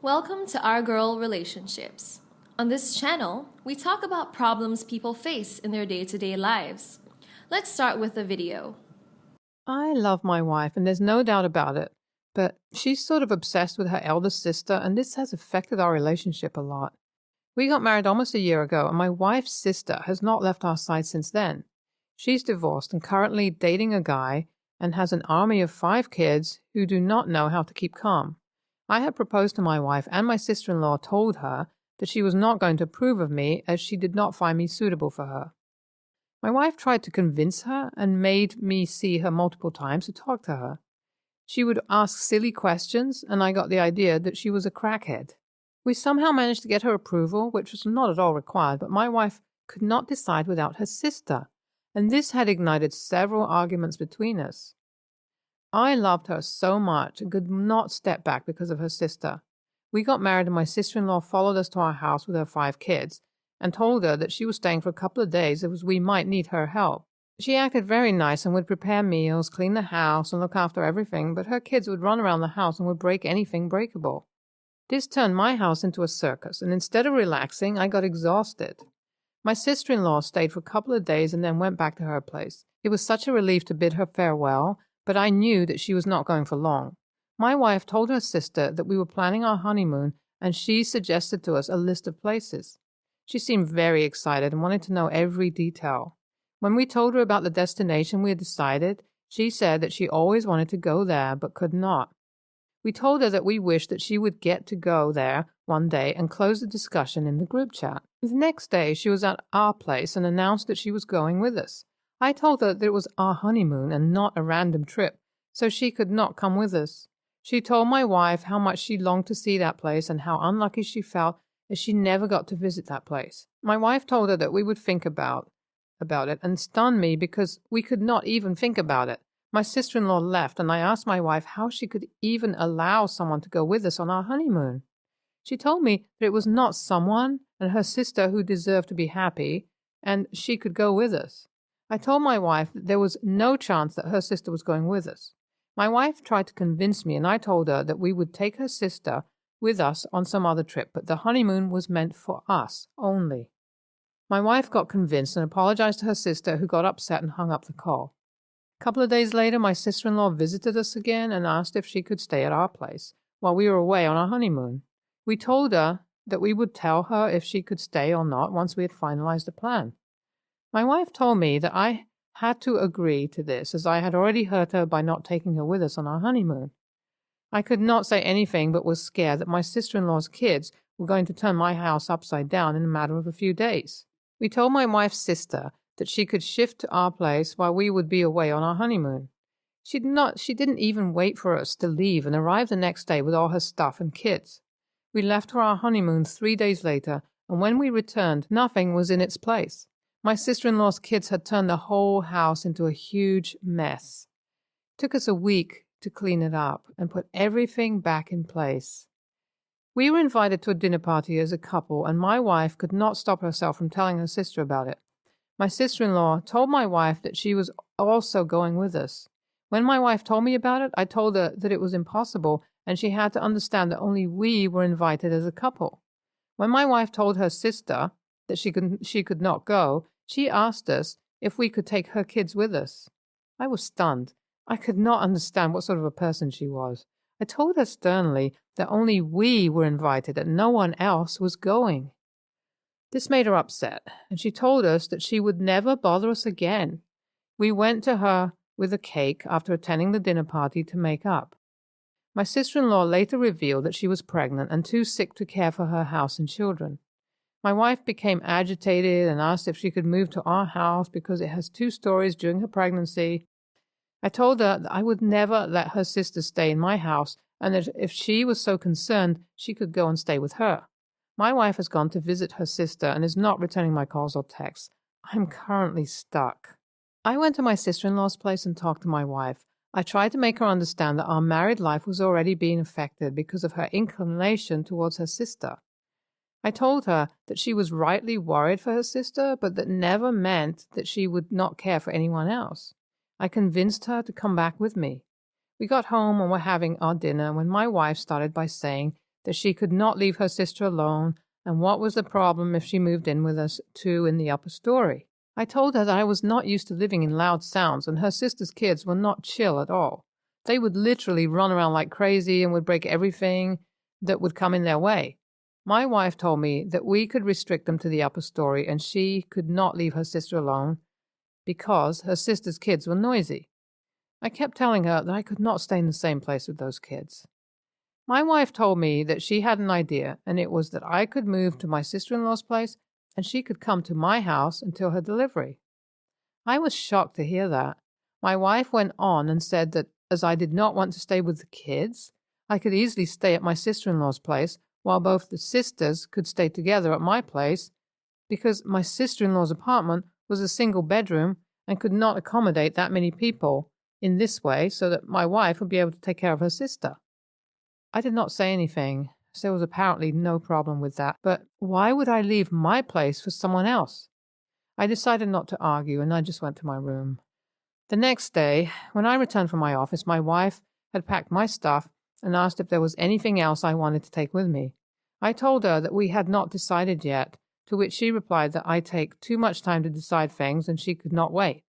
Welcome to Our Girl Relationships. On this channel, we talk about problems people face in their day-to-day lives. Let's start with a video. I love my wife, and there's no doubt about it, but she's sort of obsessed with her elder sister, and this has affected our relationship a lot. We got married almost a year ago, and my wife's sister has not left our side since then. She's divorced and currently dating a guy and has an army of 5 kids who do not know how to keep calm. I had proposed to my wife, and my sister-in-law told her that she was not going to approve of me as she did not find me suitable for her. My wife tried to convince her and made me see her multiple times to talk to her. She would ask silly questions, and I got the idea that she was a crackhead. We somehow managed to get her approval, which was not at all required, but my wife could not decide without her sister, and this had ignited several arguments between us. I loved her so much and could not step back because of her sister. We got married and my sister-in-law followed us to our house with her 5 kids and told her that she was staying for a couple of days as we might need her help. She acted very nice and would prepare meals, clean the house, and look after everything, but her kids would run around the house and would break anything breakable. This turned my house into a circus, and instead of relaxing, I got exhausted. My sister-in-law stayed for a couple of days and then went back to her place. It was such a relief to bid her farewell, but I knew that she was not going for long. My wife told her sister that we were planning our honeymoon, and she suggested to us a list of places. She seemed very excited and wanted to know every detail. When we told her about the destination we had decided, she said that she always wanted to go there but could not. We told her that we wished that she would get to go there one day and close the discussion in the group chat. The next day she was at our place and announced that she was going with us. I told her that it was our honeymoon and not a random trip, so she could not come with us. She told my wife how much she longed to see that place and how unlucky she felt as she never got to visit that place. My wife told her that we would think about it and stunned me because we could not even think about it. My sister-in-law left and I asked my wife how she could even allow someone to go with us on our honeymoon. She told me that it was not someone and her sister who deserved to be happy and she could go with us. I told my wife that there was no chance that her sister was going with us. My wife tried to convince me and I told her that we would take her sister with us on some other trip, but the honeymoon was meant for us only. My wife got convinced and apologized to her sister, who got upset and hung up the call. A couple of days later, my sister-in-law visited us again and asked if she could stay at our place while we were away on our honeymoon. We told her that we would tell her if she could stay or not once we had finalized the plan. My wife told me that I had to agree to this as I had already hurt her by not taking her with us on our honeymoon. I could not say anything but was scared that my sister-in-law's kids were going to turn my house upside down in a matter of a few days. We told my wife's sister that she could shift to our place while we would be away on our honeymoon. She didn't even wait for us to leave and arrived the next day with all her stuff and kids. We left for our honeymoon 3 days later, and when we returned, nothing was in its place. My sister-in-law's kids had turned the whole house into a huge mess. It took us a week to clean it up and put everything back in place. We were invited to a dinner party as a couple, and my wife could not stop herself from telling her sister about it. My sister-in-law told my wife that she was also going with us. When my wife told me about it, I told her that it was impossible, and she had to understand that only we were invited as a couple. When my wife told her sister that she could not go, she asked us if we could take her kids with us. I was stunned. I could not understand what sort of a person she was. I told her sternly that only we were invited and no one else was going. This made her upset, and she told us that she would never bother us again. We went to her with a cake after attending the dinner party to make up. My sister-in-law later revealed that she was pregnant and too sick to care for her house and children. My wife became agitated and asked if she could move to our house because it has 2 stories during her pregnancy. I told her that I would never let her sister stay in my house and that if she was so concerned, she could go and stay with her. My wife has gone to visit her sister and is not returning my calls or texts. I'm currently stuck. I went to my sister-in-law's place and talked to my wife. I tried to make her understand that our married life was already being affected because of her inclination towards her sister. I told her that she was rightly worried for her sister, but that never meant that she would not care for anyone else. I convinced her to come back with me. We got home and were having our dinner when my wife started by saying that she could not leave her sister alone and what was the problem if she moved in with us too in the upper story. I told her that I was not used to living in loud sounds and her sister's kids were not chill at all. They would literally run around like crazy and would break everything that would come in their way. My wife told me that we could restrict them to the upper story and she could not leave her sister alone because her sister's kids were noisy. I kept telling her that I could not stay in the same place with those kids. My wife told me that she had an idea, and it was that I could move to my sister-in-law's place and she could come to my house until her delivery. I was shocked to hear that. My wife went on and said that as I did not want to stay with the kids, I could easily stay at my sister-in-law's place while both the sisters could stay together at my place because my sister-in-law's apartment was a single bedroom and could not accommodate that many people in this way so that my wife would be able to take care of her sister. I did not say anything, so there was apparently no problem with that. But why would I leave my place for someone else? I decided not to argue and I just went to my room. The next day, when I returned from my office, my wife had packed my stuff and asked if there was anything else I wanted to take with me. I told her that we had not decided yet, to which she replied that I take too much time to decide things and she could not wait.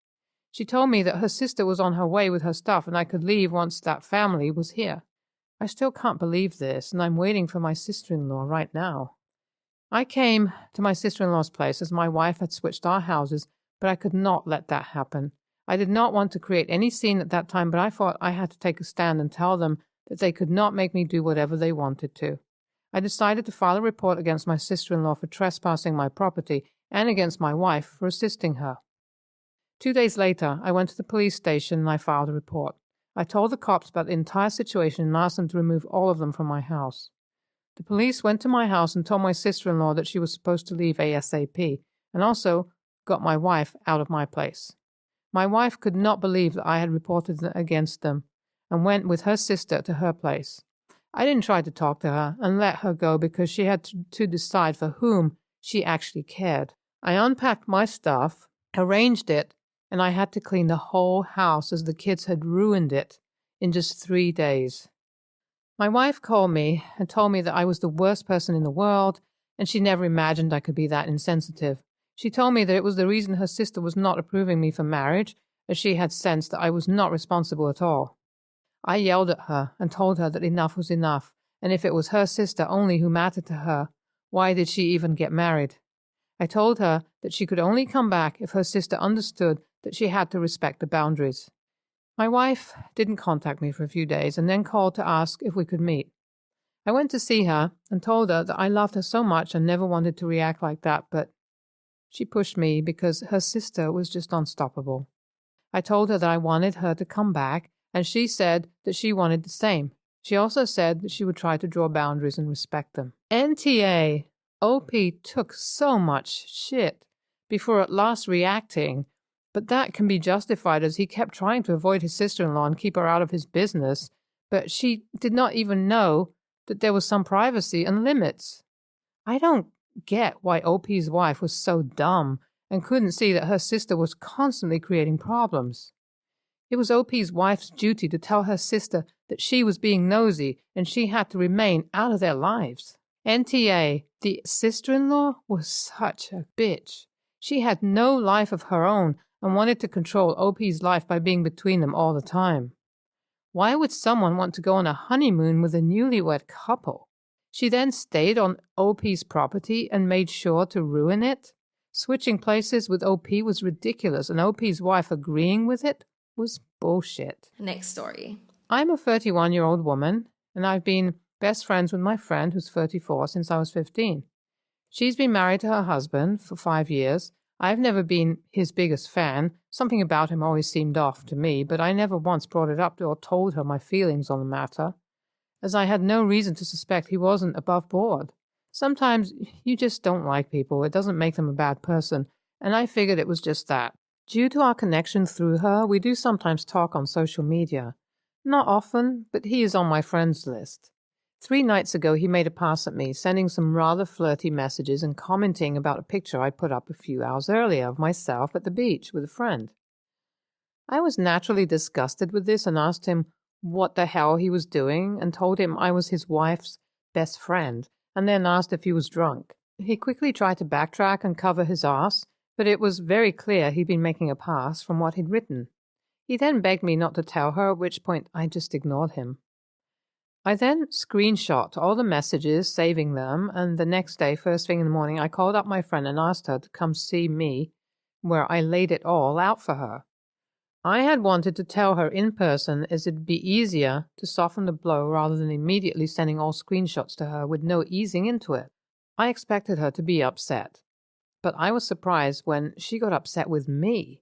She told me that her sister was on her way with her stuff and I could leave once that family was here. I still can't believe this, and I'm waiting for my sister-in-law right now. I came to my sister-in-law's place as my wife had switched our houses, but I could not let that happen. I did not want to create any scene at that time, but I thought I had to take a stand and tell them that they could not make me do whatever they wanted to. I decided to file a report against my sister-in-law for trespassing my property and against my wife for assisting her. 2 days later, I went to the police station and I filed a report. I told the cops about the entire situation and asked them to remove all of them from my house. The police went to my house and told my sister-in-law that she was supposed to leave ASAP, and also got my wife out of my place. My wife could not believe that I had reported against them and went with her sister to her place. I didn't try to talk to her and let her go because she had to decide for whom she actually cared. I unpacked my stuff, arranged it, and I had to clean the whole house as the kids had ruined it in just 3 days. My wife called me and told me that I was the worst person in the world, and she never imagined I could be that insensitive. She told me that it was the reason her sister was not approving me for marriage, as she had sensed that I was not responsible at all. I yelled at her and told her that enough was enough, and if it was her sister only who mattered to her, why did she even get married? I told her that she could only come back if her sister understood that she had to respect the boundaries. My wife didn't contact me for a few days and then called to ask if we could meet. I went to see her and told her that I loved her so much and never wanted to react like that, but she pushed me because her sister was just unstoppable. I told her that I wanted her to come back, and she said that she wanted the same. She also said that she would try to draw boundaries and respect them. NTA, OP took so much shit before at last reacting, but that can be justified as he kept trying to avoid his sister-in-law and keep her out of his business, but she did not even know that there was some privacy and limits. I don't get why OP's wife was so dumb and couldn't see that her sister was constantly creating problems. It was OP's wife's duty to tell her sister that she was being nosy and she had to remain out of their lives. NTA, the sister-in-law, was such a bitch. She had no life of her own and wanted to control OP's life by being between them all the time. Why would someone want to go on a honeymoon with a newlywed couple? She then stayed on OP's property and made sure to ruin it. Switching places with OP was ridiculous, and OP's wife agreeing with it was bullshit. Next story. I'm a 31-year-old woman, and I've been best friends with my friend who's 34 since I was 15. She's been married to her husband for 5 years. I've never been his biggest fan. Something about him always seemed off to me, but I never once brought it up or told her my feelings on the matter, as I had no reason to suspect he wasn't above board. Sometimes you just don't like people. It doesn't make them a bad person, and I figured it was just that. Due to our connection through her, we do sometimes talk on social media. Not often, but he is on my friends list. 3 nights ago, he made a pass at me, sending some rather flirty messages and commenting about a picture I put up a few hours earlier of myself at the beach with a friend. I was naturally disgusted with this and asked him what the hell he was doing and told him I was his wife's best friend, and then asked if he was drunk. He quickly tried to backtrack and cover his ass, but it was very clear he'd been making a pass from what he'd written. He then begged me not to tell her, at which point I just ignored him. I then screenshot all the messages, saving them, and the next day, first thing in the morning, I called up my friend and asked her to come see me, where I laid it all out for her. I had wanted to tell her in person, as it'd be easier to soften the blow rather than immediately sending all screenshots to her with no easing into it. I expected her to be upset, but I was surprised when she got upset with me.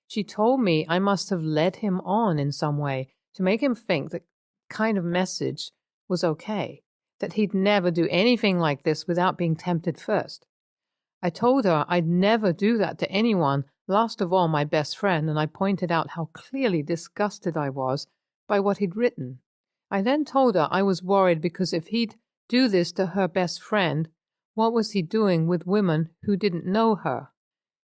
She told me I must have led him on in some way to make him think that kind of message was okay, that he'd never do anything like this without being tempted first. I told her I'd never do that to anyone, last of all my best friend, and I pointed out how clearly disgusted I was by what he'd written. I then told her I was worried because if he'd do this to her best friend, what was he doing with women who didn't know her?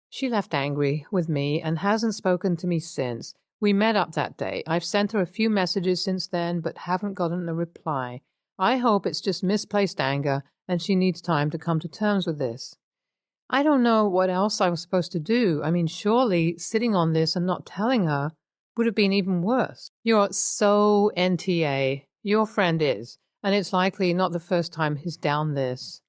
She left angry with me and hasn't spoken to me since. We met up that day. I've sent her a few messages since then, but haven't gotten a reply. I hope it's just misplaced anger and she needs time to come to terms with this. I don't know what else I was supposed to do. I mean, surely sitting on this and not telling her would have been even worse. You're so NTA. Your friend is, and it's likely not the first time he's down this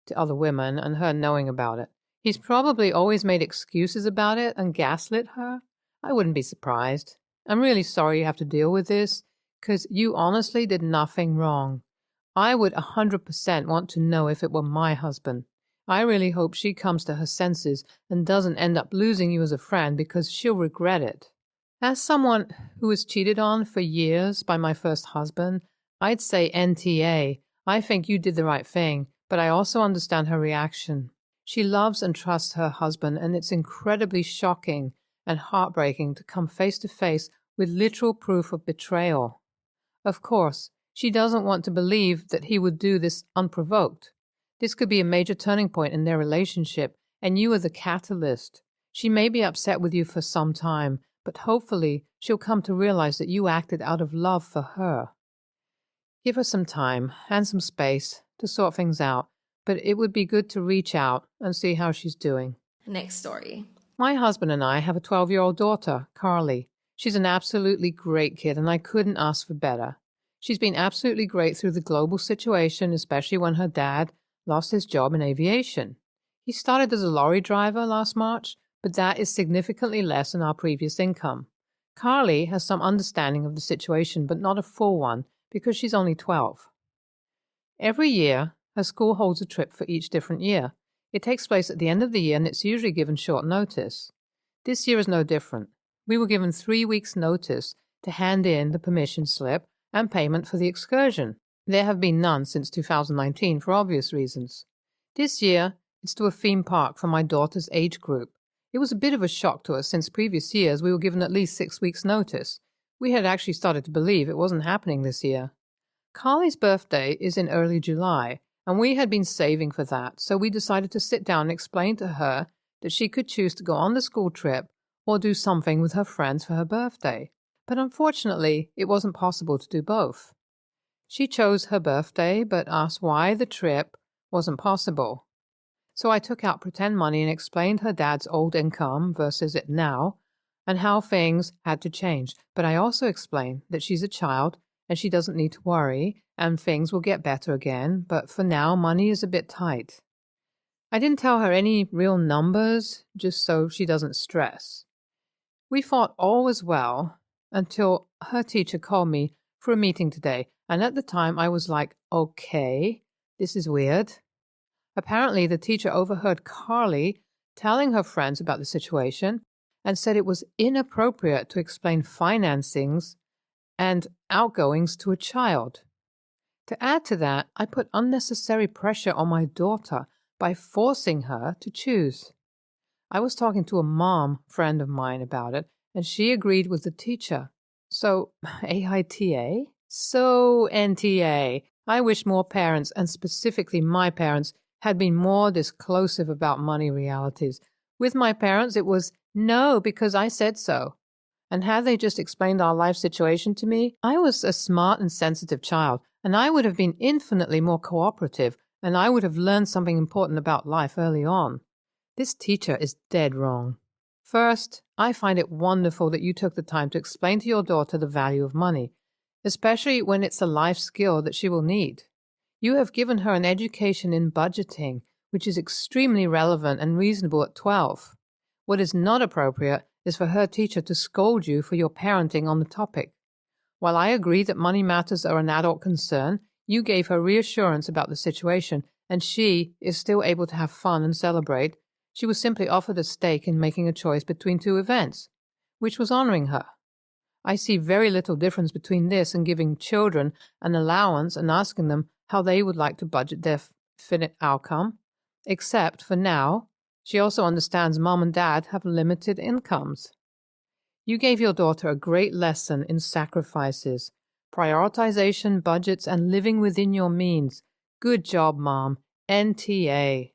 to other women and her knowing about it. He's probably always made excuses about it and gaslit her. I wouldn't be surprised. I'm really sorry you have to deal with this, because you honestly did nothing wrong. I would 100% want to know if it were my husband. I really hope she comes to her senses and doesn't end up losing you as a friend, because she'll regret it. As someone who was cheated on for years by my first husband, I'd say NTA. I think you did the right thing, but I also understand her reaction. She loves and trusts her husband, and it's incredibly shocking and heartbreaking to come face to face with literal proof of betrayal. Of course, she doesn't want to believe that he would do this unprovoked. This could be a major turning point in their relationship, and you are the catalyst. She may be upset with you for some time, but hopefully she'll come to realize that you acted out of love for her. Give her some time and some space to sort things out, but it would be good to reach out and see how she's doing. Next story. My husband and I have a 12-year-old daughter, Carly. She's an absolutely great kid, and I couldn't ask for better. She's been absolutely great through the global situation, especially when her dad lost his job in aviation. He started as a lorry driver last March, but that is significantly less than our previous income. Carly has some understanding of the situation, but not a full one, because she's only 12. Every year, her school holds a trip for each different year. It takes place at the end of the year, and it's usually given short notice. This year is no different. We were given 3 weeks' notice to hand in the permission slip and payment for the excursion. There have been none since 2019 for obvious reasons. This year, it's to a theme park for my daughter's age group. It was a bit of a shock to us since previous years we were given at least 6 weeks' notice. We had actually started to believe it wasn't happening this year. Carly's birthday is in early July, and we had been saving for that, so we decided to sit down and explain to her that she could choose to go on the school trip or do something with her friends for her birthday. But unfortunately, it wasn't possible to do both. She chose her birthday, but asked why the trip wasn't possible. So I took out pretend money and explained her dad's old income versus it now, and how things had to change. But I also explained that she's a child and she doesn't need to worry, and things will get better again, but for now, money is a bit tight. I didn't tell her any real numbers, just so she doesn't stress. We thought all was well until her teacher called me for a meeting today, and at the time I was like, okay, this is weird. Apparently, the teacher overheard Carly telling her friends about the situation and said it was inappropriate to explain financings and outgoings to a child. To add to that, I put unnecessary pressure on my daughter by forcing her to choose. I was talking to a mom friend of mine about it, and she agreed with the teacher. So, AITA? So NTA. I wish more parents, and specifically my parents, had been more disclosive about money realities. With my parents, it was, no, because I said so. And had they just explained our life situation to me, I was a smart and sensitive child, and I would have been infinitely more cooperative, and I would have learned something important about life early on. This teacher is dead wrong. First, I find it wonderful that you took the time to explain to your daughter the value of money, especially when it's a life skill that she will need. You have given her an education in budgeting, which is extremely relevant and reasonable at 12. What is not appropriate is for her teacher to scold you for your parenting on the topic. While I agree that money matters are an adult concern, you gave her reassurance about the situation, and she is still able to have fun and celebrate. She was simply offered a stake in making a choice between two events, which was honoring her. I see very little difference between this and giving children an allowance and asking them how they would like to budget their finite outcome, except for now, she also understands mom and dad have limited incomes. You gave your daughter a great lesson in sacrifices, prioritization, budgets, and living within your means. Good job, Mom. NTA.